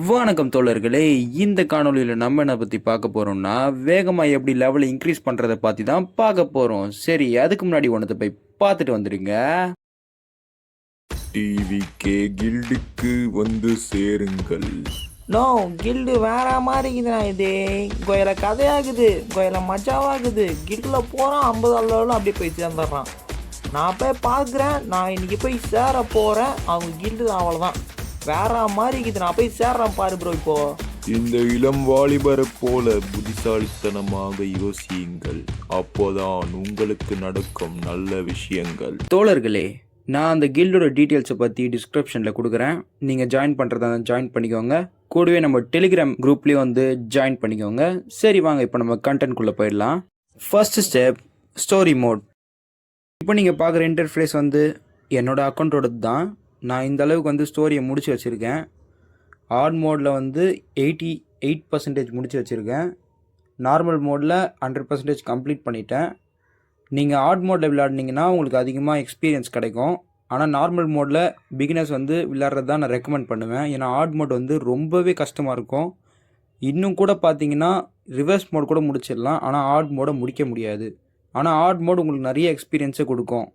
வணக்கம் தோழர்களே, இந்த காணொளியில் நம்ம என்ன பற்றி பார்க்க போகிறோம்னா வேகமாக எப்படி லெவலை இன்க்ரீஸ் பண்ணுறதை பற்றி தான் பார்க்க போகிறோம். சரி, அதுக்கு முன்னாடி ஒன்றத்தை போய் பார்த்துட்டு வந்துடுங்க. டிவிகே கில்டுக்கு வந்து சேருங்கள். நோ கில்டு வேற மாதிரி இருக்குதுண்ணா. இது கோயில கதையாகுது, கோயில மஜாவாகுது. கில்டில் போகிறான் 50 அளவில் அப்படியே போய் சேர்ந்துடுறான். நான் போய் பார்க்குறேன், நான் இன்னைக்கு போய் சேர போகிறேன். அவங்க கில்டு அவ்வளோதான் வேற மாதிரி இருக்குது. நான் போய் சேர்றேன் பாரு ப்ரோ. இப்போ இந்த இளம் வாலிபரை போல புத்திசாலித்தனமாக யோசியுங்கள், அப்போதான் உங்களுக்கு நடக்கும் நல்ல விஷயங்கள். தோழர்களே, நான் அந்த கில்டோட டீட்டெயில்ஸை பற்றி டிஸ்கிரிப்ஷனில் கொடுக்குறேன். நீங்கள் ஜாயின் பண்ணுறதா ஜாயின் பண்ணிக்கோங்க. கூடவே நம்ம டெலிகிராம் குரூப்லேயும் வந்து ஜாயின் பண்ணிக்கோங்க. சரி வாங்க, இப்போ நம்ம கண்டென்ட்குள்ளே போயிடலாம். First step, story mode. இப்போ நீங்கள் பார்க்குற இன்டர்ஃபேஸ் வந்து என்னோடய அக்கௌண்ட்டோடது தான். நான் இந்த அளவுக்கு வந்து ஸ்டோரியை முடிச்சு வச்சுருக்கேன். ஹார்ட் மோடில் வந்து 88% முடிச்சு வச்சுருக்கேன். நார்மல் மோடில் 100% கம்ப்ளீட் பண்ணிட்டேன். நீங்கள் ஹார்ட் மோடில் விளையாடினீங்கன்னா உங்களுக்கு அதிகமாக எக்ஸ்பீரியன்ஸ் கிடைக்கும். ஆனால் நார்மல் மோடில் பிகினர்ஸ் வந்து விளையாடுறது தான் நான் ரெக்கமெண்ட் பண்ணுவேன். ஏன்னா ஹார்ட் மோட் வந்து ரொம்பவே கஷ்டமாக இருக்கும். இன்னும் கூட பார்த்தீங்கன்னா ரிவர்ஸ் மோட் கூட முடிச்சிடலாம், ஆனால் ஹார்ட் மோடை முடிக்க முடியாது. ஆனால் ஹார்ட் மோட் உங்களுக்கு நிறைய எக்ஸ்பீரியன்ஸை கொடுக்கும்.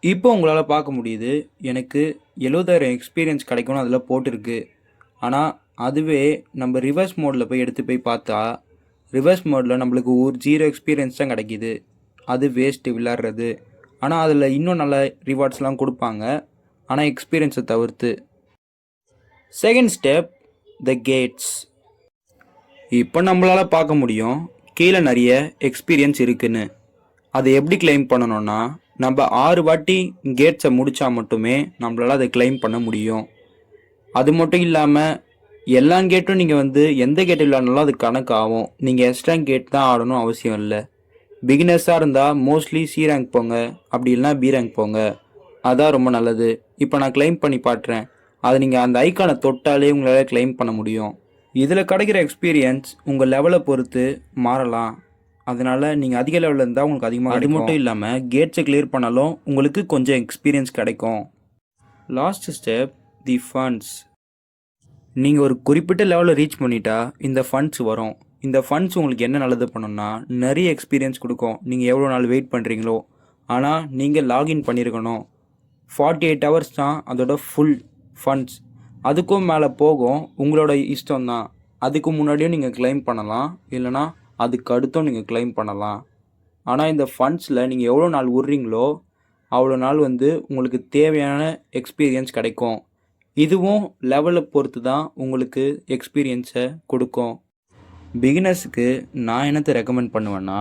இப்போ உங்களால் பார்க்க முடியுது, எனக்கு 70,000 எக்ஸ்பீரியன்ஸ் கிடைக்கும்னு அதில் போட்டிருக்கு. ஆனால் அதுவே நம்ம ரிவர்ஸ் மோடில் போய் எடுத்து போய் பார்த்தா ரிவர்ஸ் மோடில் நம்மளுக்கு ஒரு 0 எக்ஸ்பீரியன்ஸ் தான் கிடைக்கிது. அது வேஸ்ட்டு விளையாடுறது. ஆனால் அதில் இன்னும் நல்ல ரிவார்ட்ஸ்லாம் கொடுப்பாங்க, ஆனால் எக்ஸ்பீரியன்ஸை தவிர்த்து. Second step, the cats. இப்போ நம்மளால் பார்க்க முடியும் கீழே நிறைய எக்ஸ்பீரியன்ஸ் இருக்குன்னு. அதை எப்படி கிளைம் பண்ணணும்னா, நம்ம 6 வாட்டி கேட்ஸை முடித்தா மட்டுமே நம்மளால் அதை கிளைம் பண்ண முடியும். அது மட்டும் இல்லாமல் எல்லா கேட்டும் நீங்கள் வந்து எந்த கேட் விளையாடினாலும் அது கணக்காகும். நீங்கள் எக்ஸ்ட்ரா கேட் தான் ஆடணும் அவசியம் இல்லை. பிகினர்ஸாக இருந்தால் மோஸ்ட்லி சி ரேங்க் போங்க, அப்படி இல்லைனா பி ரேங்க் போங்க. அதான் ரொம்ப நல்லது. இப்போ நான் கிளைம் பண்ணி பாட்டுறேன். அதை நீங்கள் அந்த ஐக்கானை தொட்டாலே உங்களால் கிளைம் பண்ண முடியும். இதில் கிடைக்கிற எக்ஸ்பீரியன்ஸ் உங்கள் லெவலை பொறுத்து மாறலாம். அதனால் நீங்கள் அதிக லெவலில் இருந்தால் உங்களுக்கு அதிகமாக. அது மட்டும் இல்லாமல் கேட்ஸை கிளியர் பண்ணாலும் உங்களுக்கு கொஞ்சம் எக்ஸ்பீரியன்ஸ் கிடைக்கும். லாஸ்ட் ஸ்டெப், தி ஃபண்ட்ஸ். நீங்கள் ஒரு குறிப்பிட்ட லெவலில் ரீச் பண்ணிட்டா இந்த ஃபண்ட்ஸ் வரும். இந்த ஃபண்ட்ஸ் உங்களுக்கு என்ன நல்லது பண்ணணும்னா, நிறைய எக்ஸ்பீரியன்ஸ் கொடுக்கும். நீங்கள் எவ்வளோ நாள் வெயிட் பண்ணுறீங்களோ. ஆனால் நீங்கள் லாகின் பண்ணியிருக்கணும். 48 ஹவர்ஸ் தான் அதோட ஃபுல் ஃபண்ட்ஸ். அதுக்கும் மேலே போகும், உங்களோட இஷ்டம் தான். அதுக்கு முன்னாடியும் நீங்கள் கிளைம் பண்ணலாம், இல்லைனா அதுக்கு அடுத்தும் நீங்கள் கிளைம் பண்ணலாம். ஆனால் இந்த ஃபண்ட்ஸில் நீங்கள் எவ்வளோ நாள் விட்றீங்களோ அவ்வளோ நாள் வந்து உங்களுக்கு தேவையான எக்ஸ்பீரியன்ஸ் கிடைக்கும். இதுவும் லெவலை பொறுத்து தான் உங்களுக்கு எக்ஸ்பீரியன்ஸை கொடுக்கும். பிகினர்ஸுக்கு நான் என்னத்தை ரெக்கமெண்ட் பண்ணுவேன்னா,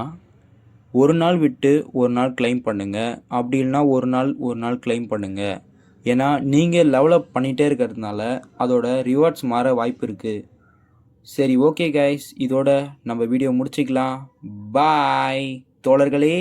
ஒரு நாள் விட்டு ஒரு நாள் கிளைம் பண்ணுங்கள், அப்படி இல்லைனா ஒரு நாள் கிளைம் பண்ணுங்கள். ஏன்னா நீங்கள் லெவலப் பண்ணிகிட்டே இருக்கிறதுனால அதோட ரிவார்ட்ஸ் மாற வாய்ப்பு இருக்குது. சரி, ஓகே கைஸ், இதோட நம்ம வீடியோ முடிச்சிக்கலாம். பாய் தோழர்களே.